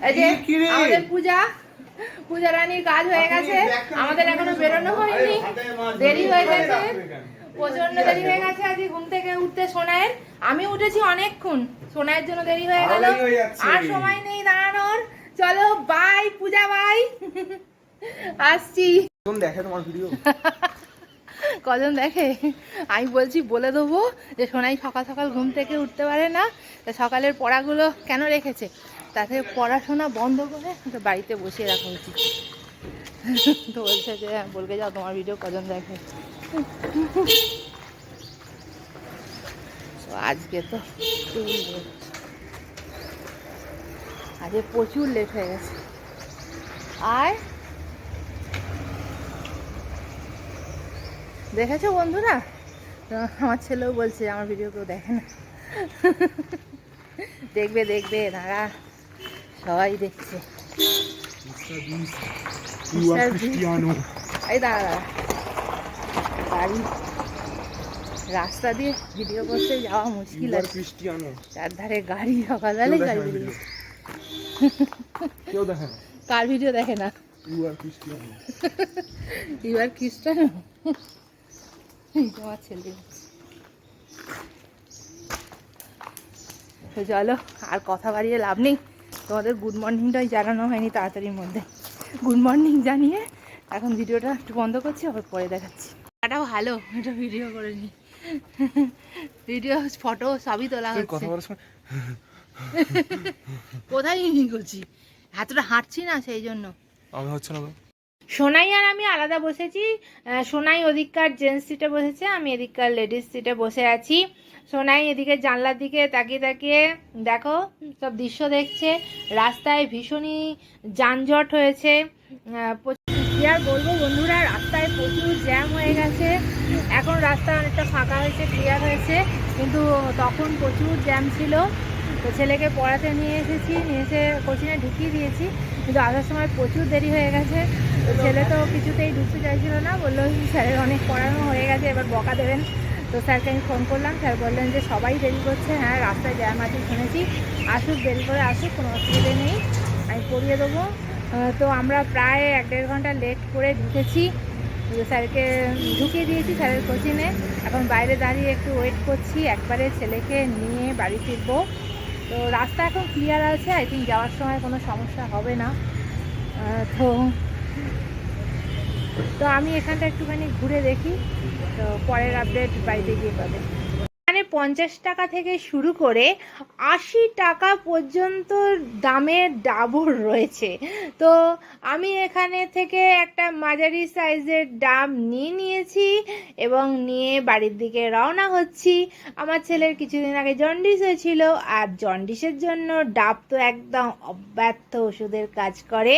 এই যে আমাদের পূজা রানীর কাজ হয়ে গেছে, আমাদের এখনো বেরোনো হয়নি, দেরি হয়ে গেছে, প্রচন্ড দেরি হয়ে গেছে। আজকে ঘুম থেকে উঠতে সোনায়ের, আমি উঠেছি অনেকক্ষণ, সোনায়ের জন্য দেরি হয়ে গেল, আর সময় নেই দাঁড়ানোর। চলো বাই পূজা, বাই, আসছি। দেখে তোমার ভিডিও কজন দেখে আমি বলছি বলে দেবো যে সোনাই সকাল সকাল ঘুম থেকে উঠতে পারে না, সকালের পড়াগুলো কেন রেখেছে, তাতে পড়াশোনা বন্ধ করে বাড়িতে বসিয়ে রাখা উচিত। তো বলছে যে বলকে যাও তোমার ভিডিও কজন দেখে। আজকে তো আজকে প্রচুর লেট হয়ে গেছে। আর দেখেছো বন্ধুরা, আমার ছেলেও বলছে আমার ভিডিও কেউ দেখে না। দেখবে দেখবে দাঁড়া, সবাই দেখছে। এই দাঁড়া গাড়ি রাস্তা দিয়ে ভিডিও করতে যাওয়া মুশকিল আছে, চারধারে গাড়ি, সকালবেলায় গাড়ি বেরিয়ে। কার ভিডিও দেখে না? ইউ আর খ্রিস্টান। তোমার ছেলে। তো চলো আর কথা বাড়িয়ে লাভ নেই, তোমাদের গুড মর্নিংটাই জানানো হয়নি তাড়াতাড়ির মধ্যে। গুড মর্নিং জানিয়ে এখন ভিডিওটা একটু বন্ধ করছি, আবার পরে দেখাচ্ছি। এটাও ভালো, এটা ভিডিও করে নি, ভিডিও ফটো সবই তোলা হচ্ছে। কোথায় করছি, হাতটা হাঁটছি না সেই জন্য হচ্ছে না। সোনাই আর আমি আলাদা বসেছি, সোনাই ওদিককার জেন্টস সিটে বসেছে, আমি এদিককার লেডিস সিটে বসে আছি। সোনাই এদিকে জানলার দিকে তাকিয়ে তাকিয়ে দেখো সব দৃশ্য দেখছে। রাস্তায় ভীষণই যানজট হয়েছে, কি আর বলবো বন্ধুরা, রাস্তায় প্রচুর জ্যাম হয়ে গেছে। এখন রাস্তা অনেকটা ফাঁকা হয়েছে, ক্লিয়ার হয়েছে, কিন্তু তখন প্রচুর জ্যাম ছিল। তো ছেলেকে পড়াতে নিয়ে এসেছি, নিয়ে এসে কোচিংয়ে ঢুকিয়ে দিয়েছি, কিন্তু আসার সময় প্রচুর দেরি হয়ে গেছে। তো ছেলে তো কিছুতেই ঢুকতে চাইছিল না, বললো স্যারের অনেক পড়ানো হয়ে গেছে, এবার বকা দেবেন। তো স্যারকে আমি ফোন করলাম, স্যার বললেন যে সবাই দেরি করছে, হ্যাঁ রাস্তায় জ্যাম আছে শুনেছি, আসুক, দেরি করে আসুক, কোনো অসুবিধে নেই, আমি পড়িয়ে দেবো। তো আমরা প্রায় 1-1.5 ঘন্টা লেট করে ঢুকেছি, স্যারকে ঢুকিয়ে দিয়েছি স্যারের কোচিংয়ে। এখন বাইরে দাঁড়িয়ে একটু ওয়েট করছি, একবারে ছেলেকে নিয়ে বাড়ি ফিরবো। তো রাস্তা এখন ক্লিয়ার আছে, আই থিঙ্ক যাওয়ার সময় কোনো সমস্যা হবে না। তো আমি এখানটা একটুখানি ঘুরে দেখি, তো পরের আপডেট বাড়িতে গিয়ে পাবে। এখানে 50 টাকা থেকে শুরু করে 80 টাকা পর্যন্ত দামের ডাবর রয়েছে। তো আমি এখানে থেকে একটা মাঝারি সাইজের ডাব নিয়েছি এবং নিয়ে বাড়ির দিকে রওনা হচ্ছি। আমার ছেলের কিছুদিন আগে জন্ডিস হয়েছিল, আর জন্ডিসের জন্য ডাব তো একদম অব্যর্থ ওষুধের কাজ করে।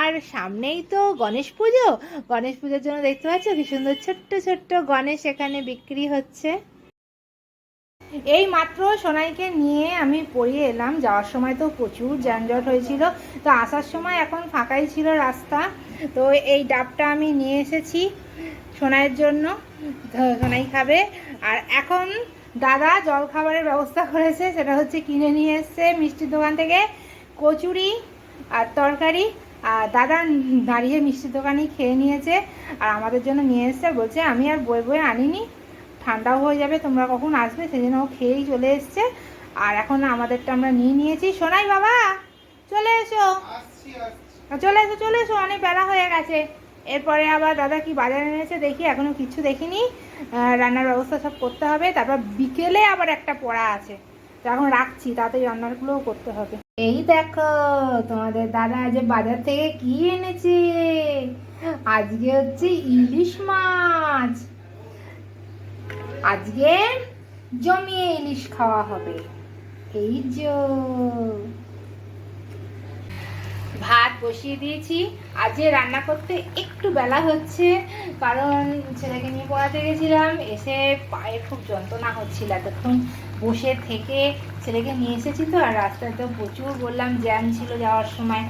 আর সামনেই তো গণেশ পুজো, গণেশ পুজোর জন্য দেখতে পাচ্ছ কি সুন্দর ছোট্ট ছোট্ট গণেশ এখানে বিক্রি হচ্ছে। এই মাত্র সোনাইকে নিয়ে আমি পড়িয়ে এলাম, যাওয়ার সময় তো প্রচুর যানজট হয়েছিল, তো আসার সময় এখন ফাঁকাই ছিল রাস্তা। তো এই ডাবটা আমি নিয়ে এসেছি সোনাইয়ের জন্য, সোনাই খাবে। আর এখন দাদা জল খাবারের ব্যবস্থা করেছে, সেটা হচ্ছে কিনে নিয়ে এসছে মিষ্টির দোকান থেকে কচুরি আর তরকারি। আর দাদা দাঁড়িয়ে মিষ্টির দোকানেই খেয়ে নিয়েছে, আর আমাদের জন্য নিয়ে এসছে, বলছে আমি আর বয়ে আনিনি, ঠান্ডাও হয়ে যাবে, তোমরা কখন আসবে, সেজন্য ও খেয়েই চলে এসছে। আর এখন আমাদেরটা আমরা নিয়েছি। সোনাই বাবা চলে এসো, চলে এসো, অনেক বেলা হয়ে গেছে। এরপরে আবার দাদা কি বাজারে এনেছে দেখি, এখনো কিছু দেখিনি, রান্নার ব্যবস্থা সব করতে হবে, তারপর বিকেলে আবার একটা পড়া আছে। তো এখন রাখছি, তাড়াতাড়ি রান্নাগুলোও করতে হবে। এই দেখো তোমাদের দাদা আজ বাজার থেকে কি এনেছে, আজকে হচ্ছে ইলিশ মাছ, আজকে জমিয়ে ইলিশ খাওয়া হবে। এই যে ভাত বসিয়ে দিয়েছি, আজকে রান্না করতে একটু বেলা হচ্ছে, কারণ ছেলেকে নিয়ে পড়াতে গেছিলাম, এসে পায়ে খুব যন্ত্রণা হচ্ছিল, এতক্ষণ বসে থেকে ছেলেকে নিয়ে এসেছি। তো আর রাস্তায় তো প্রচুর বললাম জ্যাম ছিল, যাওয়ার সময়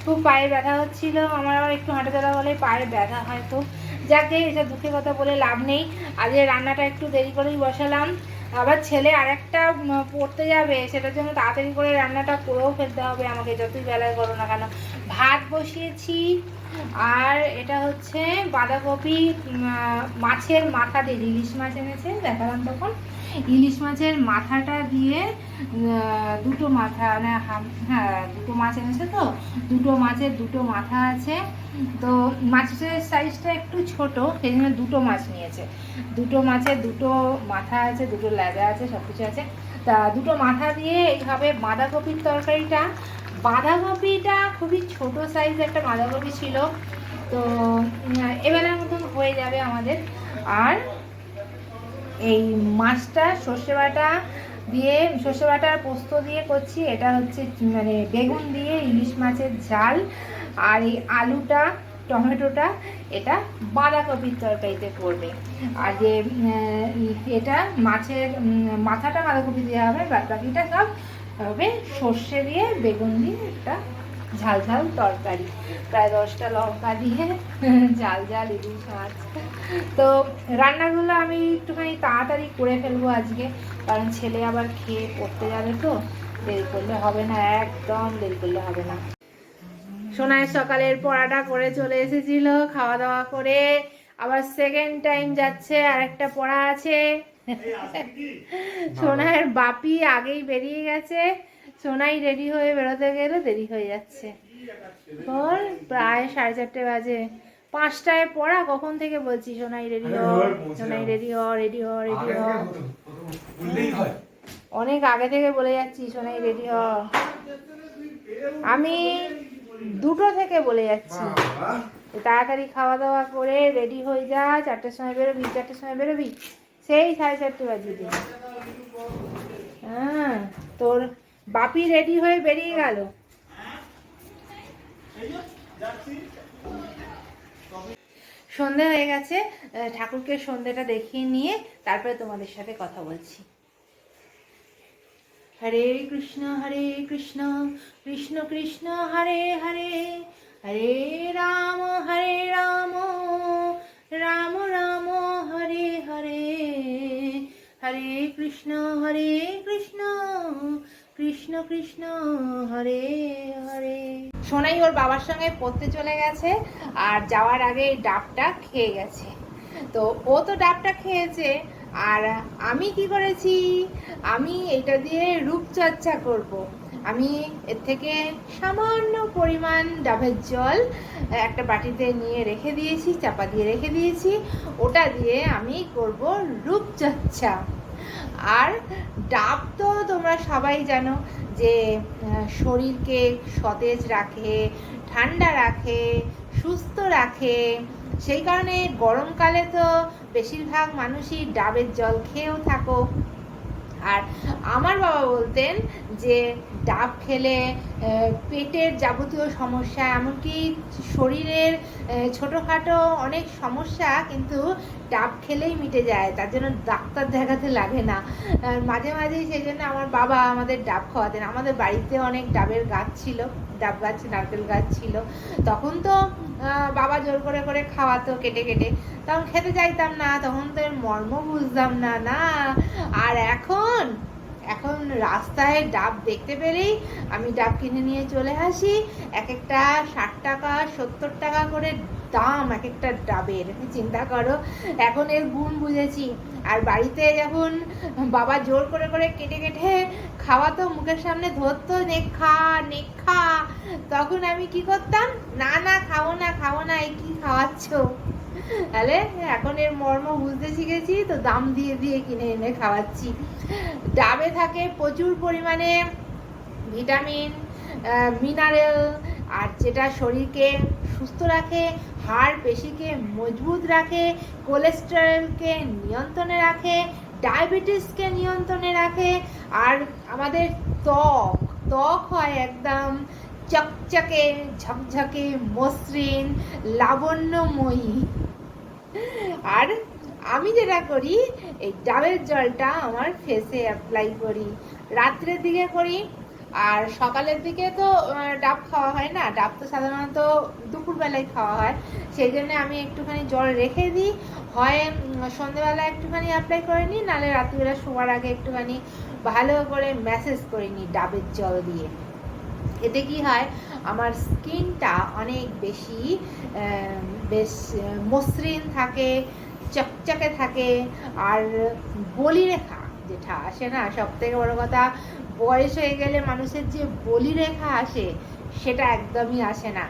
খুব পায়ে ব্যথা হচ্ছিল, আমার আবার একটু হাঁটা চলা বলে পায়ে ব্যথা হয়। তো যাকে এসব দুঃখের কথা বলে লাভ নেই, আজকে রান্নাটা একটু দেরি করেই বসালাম। আবার ছেলে আরেকটা পড়তে যাবে, সেটার জন্য তাড়াতাড়ি করে রান্নাটা করেও ফেলতে হবে আমাকে, যতই বেলায় করো না কেন। ভাত বসিয়েছি, আর এটা হচ্ছে বাঁধাকপি মাছের মাথা দিয়ে, ইলিশ মাছ এনেছে দেখালাম তখন, ইলিশ মাছের মাথাটা দিয়ে দুটো মাথা মানে হ্যাঁ দুটো মাছ এনেছে, তো দুটো মাছের দুটো মাথা আছে। তো মাছের সাইজটা একটু ছোট, সেই জন্য দুটো মাছ নিয়েছে। দুটো মাছের দুটো মাথা আছে, দুটো লেজা আছে, সব কিছু আছে। তা দুটো মাথা দিয়ে এইভাবে বাঁধাকপির তরকারিটা, বাঁধাকপিটা খুবই ছোট সাইজ একটা বাঁধাকপি ছিল, তো এবেলার মতন হয়ে যাবে আমাদের। আর এই মাছটা সর্ষে বাটা দিয়ে, সর্ষে বাটা আর পোস্ত দিয়ে করছি। এটা হচ্ছে মানে বেগুন দিয়ে ইলিশ মাছের ঝাল, আর এই আলুটা টমেটোটা এটা বাঁধাকপির তরকারিতে পড়বে। আর যে এটা মাছের মাথাটা বাঁধাকপি দেওয়া হবে, বাদ বাকিটা সব হবে সর্ষে দিয়ে বেগুন দিয়ে একটা ঝাল ঝাল তরকারি, প্রায় 10টা লঙ্কা দিয়ে ঝাল ঝাল ইলিশ মাছ। তো রান্নাগুলো আমি একটুখানি তাড়াতাড়ি করে ফেলবো আজকে, কারণ ছেলে আবার খেয়ে পড়তে যাবে, তো দেরি করলে হবে না, একদম দেরি করলে হবে না। সোনায় সকালের পড়াটা করে চলে এসেছিল, খাওয়া দাওয়া করে আবার সেকেন্ড টাইম যাচ্ছে, আরেকটা পড়া আছে। সোনায়ের বাপি আগেই বেরিয়ে গেছে, সোনাই রেডি হয়ে বেরোতে গেলে দেরি হয়ে যাচ্ছে। ওর প্রায় 4:30 বাজে, 5টায় পড়া, কখন থেকে বলছি সোনাই রেডি হ, সোনাই রেডি হ, রেডি হ, রেডি হ, অনেক আগে থেকে বলে যাচ্ছি সোনাই রেডি হ। আমি 2টো থেকে বলে যাচ্ছি তাড়াতাড়ি খাওয়া দাওয়া করে রেডি হয়ে যা, 4টার সময় বেরোবি, 4টার সময় বেরোবি, সেই 4:30 বাজিয়ে দিন। হ্যাঁ, তোর বাপি রেডি হয়ে বেরিয়ে গেল। সন্ধে হয়ে গেছে, ঠাকুরকে সন্ধেটা দেখিয়ে নিয়ে তারপরে তোমাদের সাথে কথা বলছি। হরে কৃষ্ণ কৃষ্ণ কৃষ্ণ হরে হরে, হরে রাম রাম রাম হরে হরে, হরে কৃষ্ণ কৃষ্ণ কৃষ্ণ হরে হরে। সোনাই ওর বাবার সঙ্গে পড়তে চলে গেছে, আর যাওয়ার আগে ডাবটা খেয়ে গেছে। তো ও তো ডাবটা খেয়েছে, আর আমি কি করেছি, আমি এটা দিয়ে রূপচর্চা করব। আমি এর থেকে সামান্য পরিমাণ ডাবের জল একটা বাটিতে নিয়ে রেখে দিয়েছি, চাপা দিয়ে রেখে দিয়েছি, ওটা দিয়ে আমি করব রূপচর্চা। আর ডাব তো তোমরা সবাই জানো যে শরীরকে সতেজ রাখে, ঠান্ডা রাখে, সুস্থ রাখে, সেই কারণে গরমকালে তো বেশিরভাগ মানুষই ডাবের জল খেয়েও থাকো। আর আমার বাবা বলতেন যে ডাব খেলে পেটের যাবতীয় সমস্যা, এমনকি শরীরের ছোটোখাটো অনেক সমস্যা কিন্তু ডাব খেলেই মিটে যায়, তার জন্য ডাক্তার দেখাতে লাগে না। মাঝে মাঝেই সেই জন্য আমার বাবা আমাদের ডাব খাওয়াতেন। আমাদের বাড়িতে অনেক ডাবের গাছ ছিল, ডাব গাছ, নারকেল গাছ ছিল, তখন তো বাবা জোর করে করে খাওয়াতো কেটে কেটে, তখন খেতে চাইতাম না, তখন তো এর মর্ম বুঝতাম না না। আর এখন রাস্তায় ডাব দেখতে পেলেই আমি ডাব কিনে নিয়ে চলে আসি। এক একটা 60 টাকা 70 টাকা করে দাম এক একটা ডাবের, চিন্তা করো, এখন এর গুণ বুঝেছি। আর বাড়িতে যখন বাবা জোর করে করে কেটে কেটে খাওয়াতো, মুখের সামনে ধরতো, নে খা, তখন আমি কি করতাম, না খাবো না, এই কি খাওয়াচ্ছ। তাহলে এখন এর মর্ম বুঝতে শিখেছি, তো দাম দিয়ে দিয়ে কিনে এনে খাওয়াচ্ছি। ডাবে থাকে প্রচুর পরিমাণে ভিটামিন, মিনারেল, আর যেটা শরীরকে সুস্থ রাখে, হাড় পেশিকে মজবুত রাখে, কোলেস্টেরলকে নিয়ন্ত্রণে রাখে, ডায়াবেটিসকে নিয়ন্ত্রণে রাখে, আর আমাদের ত্বক হয় একদম চকচকে ঝকঝকে মসৃণ লাবণ্যময়ী। আর আমি যেটা করি, এই ডাবের জলটা আমার ফেসে অ্যাপ্লাই করি, রাত্রের দিকে করি, আর সকালের দিকে তো ডাব খাওয়া হয় না, ডাব তো সাধারণত দুপুরবেলায় খাওয়া হয়। সেই জন্য আমি একটুখানি জল রেখে দিই, হয় সন্ধেবেলা একটুখানি অ্যাপ্লাই করে নিই, নাহলে রাত্রিবেলা শোয়ার আগে একটুখানি ভালো করে ম্যাসেজ করে নিই ডাবের জল দিয়ে। এতে কি হয়, আমার স্কিনটা অনেক বেশি বেশ মসৃণ থাকে, চকচকে থাকে। আর বলিরেখা যেটা আসে না, সব থেকে বড় কথা, বয়স হয়ে গেলে মানুষের যে বলিরেখা আসে সেটা একদমই আসে না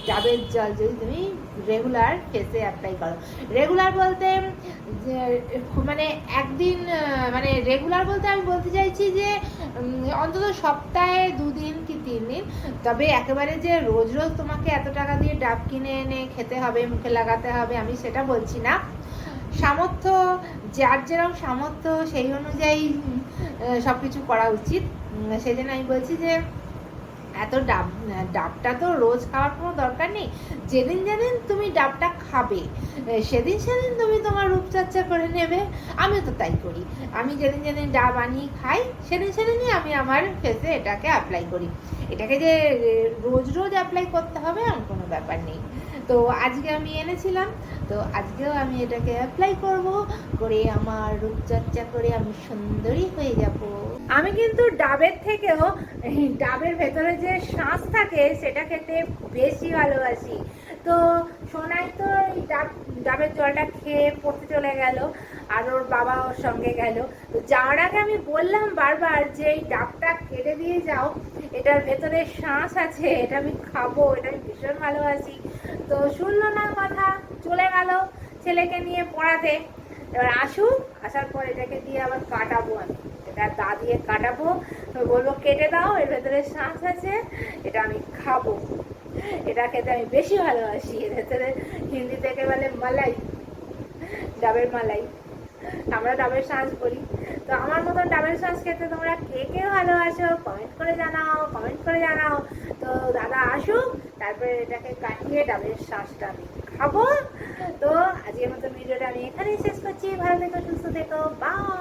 ডাবের জল যদি তুমি রেগুলার ফেসে অ্যাপ্লাই করো। রেগুলার বলতে মানে একদিন, মানে রেগুলার বলতে আমি বলতে চাইছি যে অন্তত সপ্তাহে 2 দিন কি 3 দিন। তবে একেবারে যে রোজ রোজ তোমাকে এত টাকা দিয়ে ডাব কিনে এনে খেতে হবে, মুখে লাগাতে হবে, আমি সেটা বলছি না। সামর্থ্য, যার যেরকম সামর্থ্য সেই অনুযায়ী সব কিছু করা উচিত। সেই জন্য আমি বলছি যে এত ডাবটা তো রোজ খাওয়ার কোনো দরকার নেই। যেদিন যেদিন তুমি ডাবটা খাবে সেদিন সেদিন তুমি তোমার রূপচর্চা করে নেবে। আমিও তো তাই করি, আমি যেদিন যেদিন ডাব আনিয়ে খাই সেদিন সেদিনই আমি আমার ফেসে এটাকে অ্যাপ্লাই করি। এটাকে যে রোজ রোজ অ্যাপ্লাই করতে হবে এমন কোনো ব্যাপার নেই। তো আজকে আমি এনেছিলাম, তো আজকেও আমি এটাকে অ্যাপ্লাই করব, করে আমার রূপচর্চা করে আমি সুন্দরী হয়ে যাব। আমি কিন্তু ডাবের থেকেও ডাবের ভেতরে যে শাঁস থাকে সেটা খেতে বেশি ভালোবাসি। তো সোনাই তো এই ডাবের জলটা খেয়ে পড়তে চলে গেল, আর ওর বাবা ওর সঙ্গে গেল। তো যাওয়ার আগে আমি বললাম বারবার যে এই ডাবটা কেটে দিয়ে যাও, এটার ভেতরে শাঁস আছে, এটা আমি খাবো, এটা আমি ভীষণ ভালোবাসি। তো শুনলো না কথা, চলে গেল ছেলেকে নিয়ে পড়াতে। এবার আসুক, আসার পর এটাকে দিয়ে আবার কাটাবো, আমি এটা দা দিয়ে কাটাবো। তো বলবো কেটে দাও, এর ভেতরে শাঁস আছে, এটা আমি খাবো, এটা খেতে আমি বেশি ভালোবাসি। এর ভেতরে হিন্দি থেকে বলে মালাই, ডাবের মালাই, আমরা ডাবের শাঁস বলি। তো আমার মতন ডাবের শাঁস খেতে তোমরা কে কে ভালোবাসো কমেন্ট করে জানাও, কমেন্ট করে জানাও। তো দাদা আসুক, তারপরে এটাকে কাটিয়ে ডাবের শাঁসটা আমি খাবো। তো আজকের মতো ভিডিওটা আমি এখানেই শেষ করছি। ভালো থেকো, সুস্থ থেকো, বাই।